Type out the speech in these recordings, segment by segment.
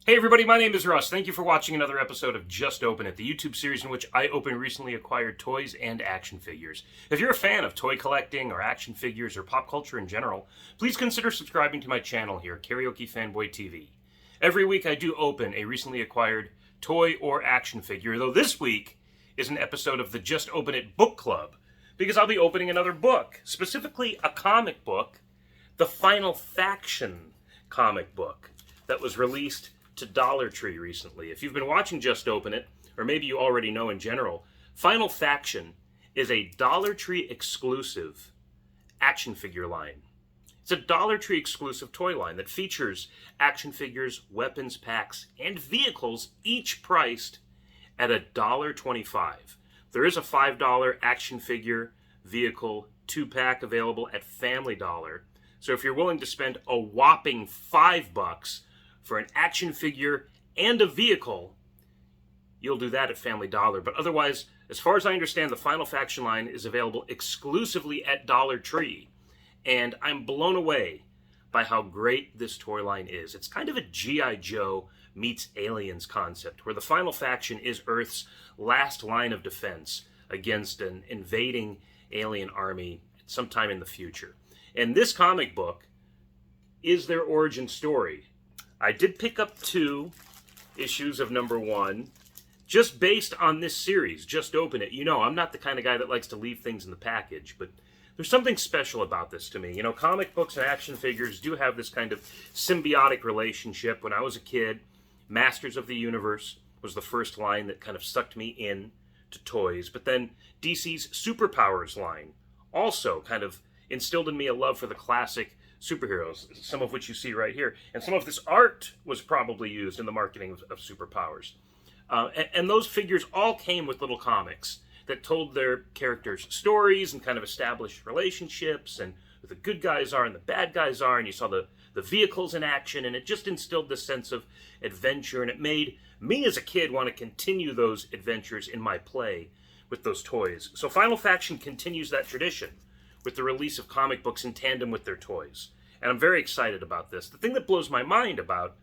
Hey everybody, my name is Russ. Thank you for watching another episode of Just Open It, the YouTube series in which I open recently acquired toys and action figures. If you're a fan of toy collecting or action figures or pop culture in general, please consider subscribing to my channel here, Karaoke Fanboy TV. Every week I do open a recently acquired toy or action figure, though this week is an episode of the Just Open It book club, because I'll be opening another book, specifically a comic book, the Final Faction comic book that was released to Dollar Tree recently. If you've been watching Just Open It, or maybe you already know in general, Final Faction is a Dollar Tree exclusive action figure line. It's a Dollar Tree exclusive toy line that features action figures, weapons packs, and vehicles, each priced at $1.25. There is a $5 action figure vehicle 2-pack available at Family Dollar. So if you're willing to spend a whopping $5 for an action figure and a vehicle, you'll do that at Family Dollar. But otherwise, as far as I understand, the Final Faction line is available exclusively at Dollar Tree. And I'm blown away by how great this toy line is. It's kind of a G.I. Joe meets Aliens concept, where the Final Faction is Earth's last line of defense against an invading alien army sometime in the future. And this comic book is their origin story. I did pick up 2 issues of #1, just based on this series, Just Open It. You know, I'm not the kind of guy that likes to leave things in the package, but there's something special about this to me. You know, comic books and action figures do have this kind of symbiotic relationship. When I was a kid, Masters of the Universe was the first line that kind of sucked me in to toys, but then DC's Superpowers line also kind of instilled in me a love for the classic superheroes, some of which you see right here. And some of this art was probably used in the marketing of Superpowers. And those figures all came with little comics that told their characters stories and kind of established relationships and who the good guys are and the bad guys are. And you saw the vehicles in action, and it just instilled this sense of adventure. And it made me as a kid want to continue those adventures in my play with those toys. So Final Faction continues that tradition with the release of comic books in tandem with their toys. And I'm very excited about this. The thing that blows my mind about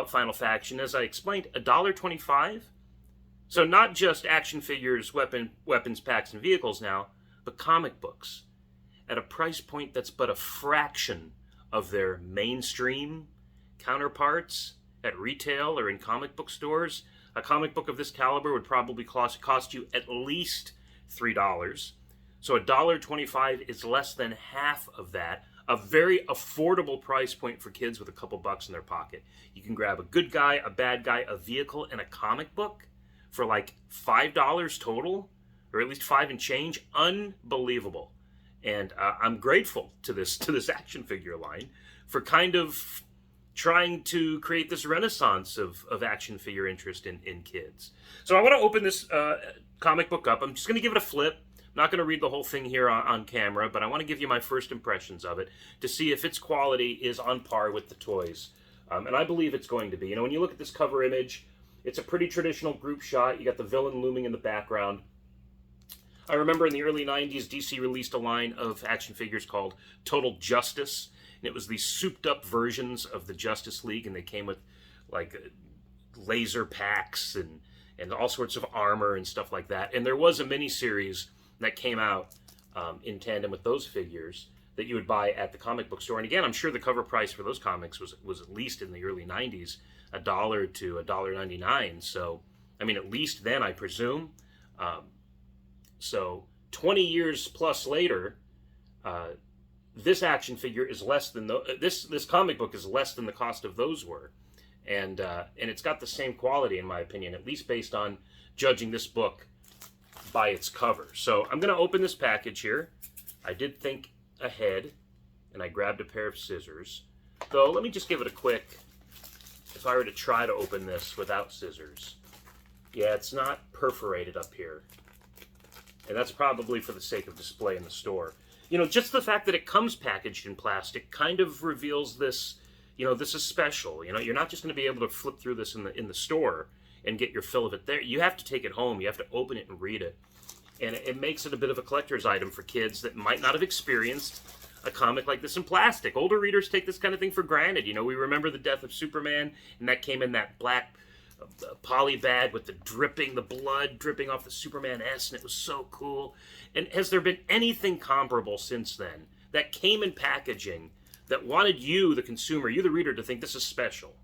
Final Faction, as I explained, $1.25? So not just action figures, weapons packs, and vehicles now, but comic books at a price point that's but a fraction of their mainstream counterparts at retail or in comic book stores. A comic book of this caliber would probably cost you at least $3. So $1.25 is less than half of that. A very affordable price point for kids with a couple bucks in their pocket. You can grab a good guy, a bad guy, a vehicle, and a comic book for like $5 total, or at least $5 and change. Unbelievable. And I'm grateful to this action figure line for kind of trying to create this renaissance of action figure interest in kids. So I want to open this comic book up. I'm just going to give it a flip. Not going to read the whole thing here on camera, but I want to give you my first impressions of it to see if its quality is on par with the toys. And I believe it's going to be. You know, when you look at this cover image, it's a pretty traditional group shot. You got the villain looming in the background. I remember in the early 90s, DC released a line of action figures called Total Justice. And it was these souped up versions of the Justice League, and they came with like laser packs and all sorts of armor and stuff like that. And there was a miniseries that came out in tandem with those figures that you would buy at the comic book store. And again, I'm sure the cover price for those comics was at least in the early 90s, $1 to $1.99. So, I mean, at least then, I presume. So 20 years plus later, this action figure is less than this comic book is less than the cost of those were. And it's got the same quality, in my opinion, at least based on judging this book by its cover. So I'm going to open this package here. I did think ahead, and I grabbed a pair of scissors. Though, let me just give it a quick, if I were to try to open this without scissors. Yeah, it's not perforated up here. And that's probably for the sake of display in the store. You know, just the fact that it comes packaged in plastic kind of reveals this, you know, this is special. You know, you're not just going to be able to flip through this in the store and get your fill of it there. You have to take it home. You have to open it and read it. And it makes it a bit of a collector's item for kids that might not have experienced a comic like this in plastic. Older readers take this kind of thing for granted. You know, we remember the death of Superman, and that came in that black poly bag with the blood dripping off the Superman S, and it was so cool. And has there been anything comparable since then that came in packaging that wanted you, the consumer, you, the reader, to think this is special?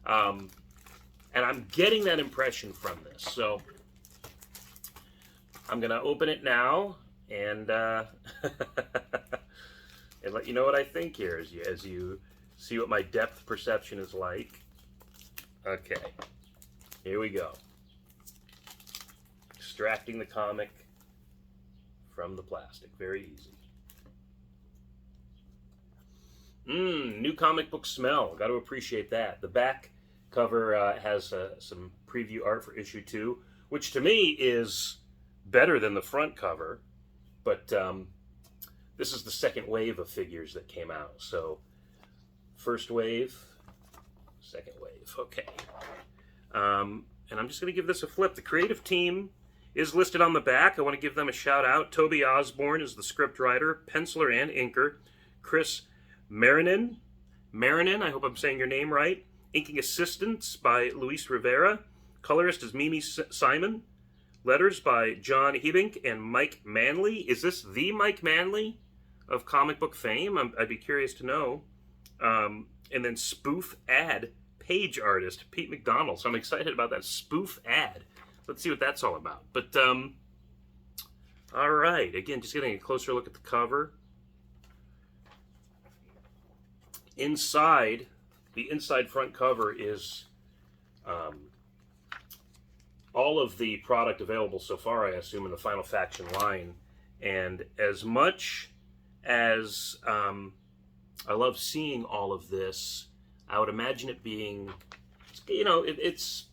And I'm getting that impression from this. So I'm going to open it now and and let you know what I think here as you see what my depth perception is like. Okay, here we go. Extracting the comic from the plastic. Very easy. New comic book smell. Got to appreciate that. The back cover has some preview art for issue 2, which to me is better than the front cover. But this is the second wave of figures that came out. So first wave, second wave. Okay. And I'm just going to give this a flip. The creative team is listed on the back. I want to give them a shout out. Toby Osborne is the script writer, penciler, and inker. Chris Marinin, I hope I'm saying your name right. Inking assistance by Luis Rivera. Colorist is Mimi Simon. Letters by John Hebink and Mike Manley. Is this the Mike Manley of comic book fame? I'd be curious to know. And then spoof ad page artist Pete McDonald. So I'm excited about that spoof ad. Let's see what that's all about. But all right, again, just getting a closer look at the cover. Inside, the inside front cover is all of the product available so far, I assume, in the Final Faction line. And as much as I love seeing all of this, I would imagine it being, you know, it's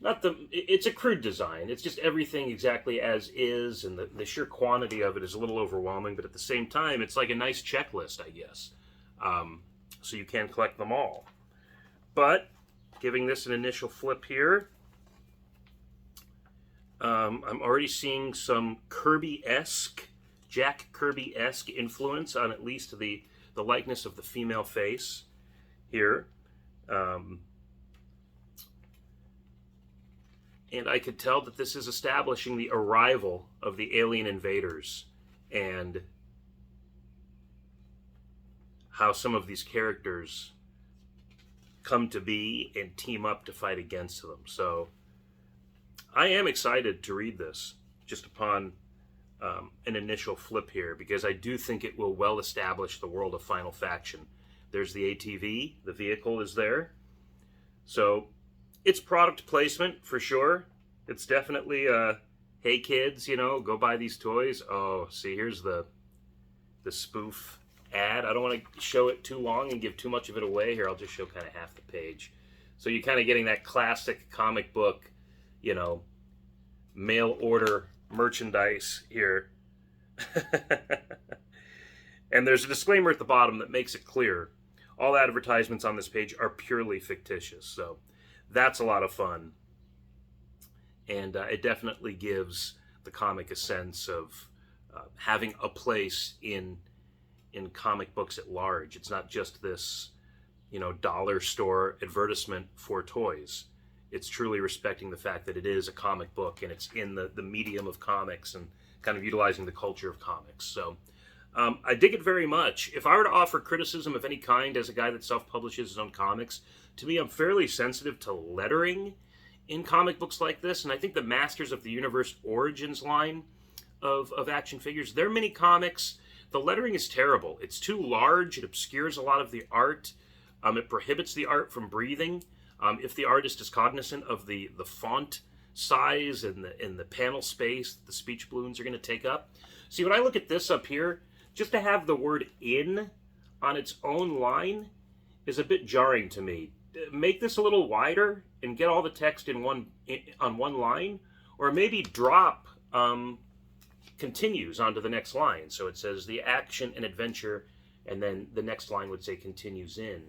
a crude design. It's just everything exactly as is, and the sheer quantity of it is a little overwhelming, but at the same time, it's like a nice checklist, I guess. So you can collect them all. But giving this an initial flip here, I'm already seeing some Kirby-esque, Jack Kirby-esque influence on at least the likeness of the female face here. And I could tell that this is establishing the arrival of the alien invaders and how some of these characters come to be and team up to fight against them. So I am excited to read this just upon an initial flip here, because I do think it will well establish the world of Final Faction. There's the ATV, the vehicle is there. So it's product placement for sure. It's definitely hey kids, you know, go buy these toys. Oh, see, here's the spoof ad. I don't want to show it too long and give too much of it away. Here, I'll just show kind of half the page. So you're kind of getting that classic comic book, you know, mail order merchandise here. And there's a disclaimer at the bottom that makes it clear all advertisements on this page are purely fictitious. So that's a lot of fun. And it definitely gives the comic a sense of having a place in comic books at large. It's not just this, you know, dollar store advertisement for toys. It's truly respecting the fact that it is a comic book and it's in the medium of comics and kind of utilizing the culture of comics. So I dig it very much. If I were to offer criticism of any kind as a guy that self-publishes his own comics, to me, I'm fairly sensitive to lettering in comic books like this. And I think the Masters of the Universe Origins line of action figures, their mini comics, the lettering is terrible. It's too large. It obscures a lot of the art. It prohibits the art from breathing. If the artist is cognizant of the font size and the panel space that the speech balloons are going to take up. See, when I look at this up here, just to have the word "in" on its own line is a bit jarring to me. Make this a little wider and get all the text on one line, or maybe drop continues onto the next line. So it says the action and adventure, and then the next line would say continues in.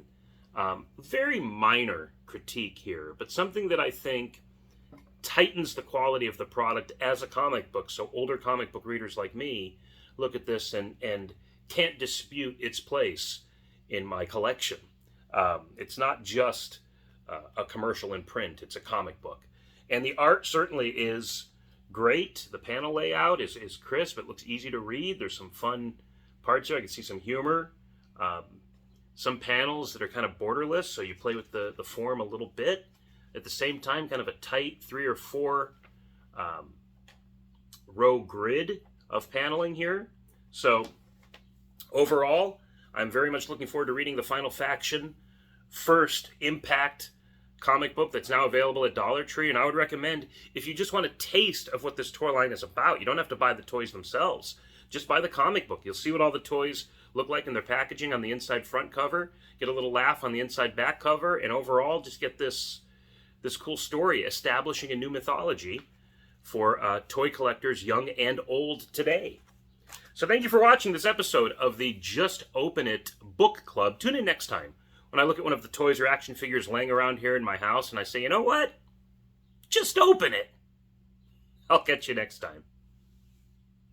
Very minor critique here, but something that I think tightens the quality of the product as a comic book. So older comic book readers like me look at this and can't dispute its place in my collection. It's not just a commercial in print, it's a comic book. And the art certainly is great. The panel layout is crisp. It looks easy to read. There's some fun parts here. I can see some humor. Some panels that are kind of borderless, so you play with the form a little bit. At the same time, kind of a tight 3 or 4 row grid of paneling here. So overall, I'm very much looking forward to reading the Final Faction First Impact comic book that's now available at Dollar Tree. And I would recommend, if you just want a taste of what this toy line is about, you don't have to buy the toys themselves. Just buy the comic book. You'll see what all the toys look like in their packaging on the inside front cover. Get a little laugh on the inside back cover. And overall, just get this cool story establishing a new mythology for toy collectors young and old today. So thank you for watching this episode of the Just Open It Book Club. Tune in next time when I look at one of the toys or action figures laying around here in my house and I say, you know what? Just open it. I'll catch you next time.